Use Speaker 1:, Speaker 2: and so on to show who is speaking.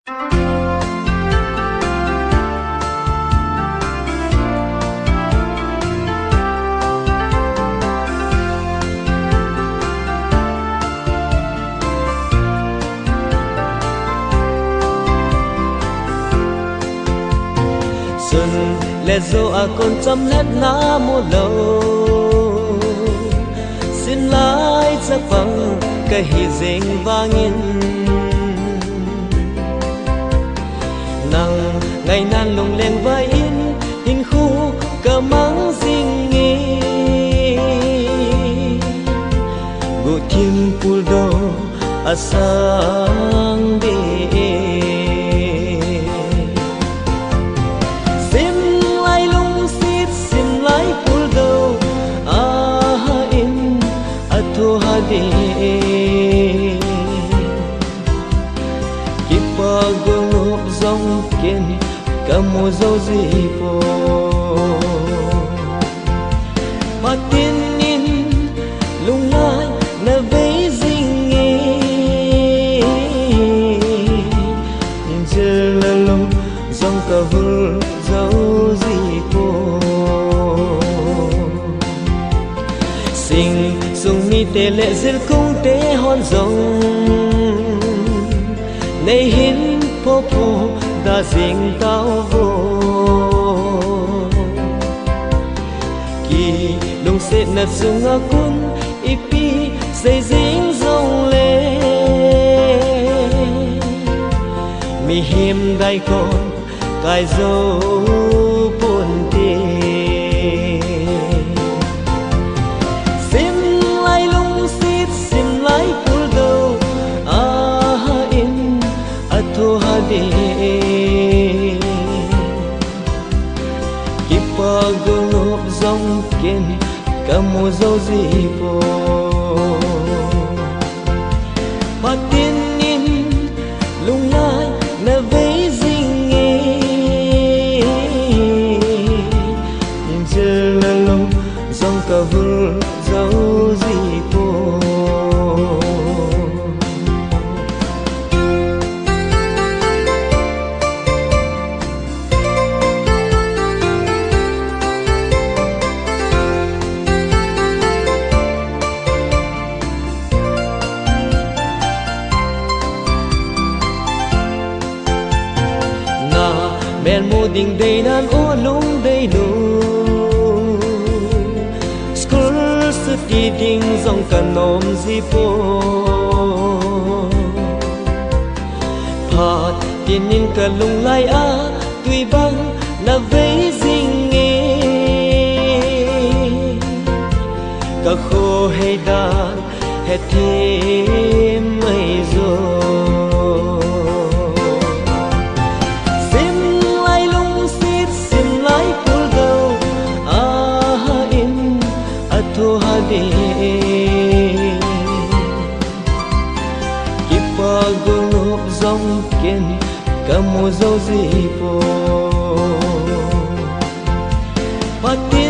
Speaker 1: xuân lệ dô còn chăm hết ná mùa lâu xin lái chắc vắng cái hi dinh vang in nàng ngày nan lùng lên vai in hình khu cờ mắng dinh nghi gù thiên pul do asang đi kipa gunop zong ken kamu zau zipo patin in lung lai na vei zing e je la lung zong ka vul zau zipo sing sung ni te lệ zil kung te hon zong nay hin po po da zing tao vô kỳ lung se na sung a kun ipi say zing zong le mi him dai con kai zo pun ti kipa gunop zong ken kamu zau zipo patin in lung lai na vei zing e je la lung zong ka vul zau zipo men mu ding day nan o lung day lu school su ti ding zong kan nom zipo phat tin in ka lung lai a tui bang na vei zing e ka kho hay dan he thi mai zo kipa gunop zong ken kamu zau zipo patin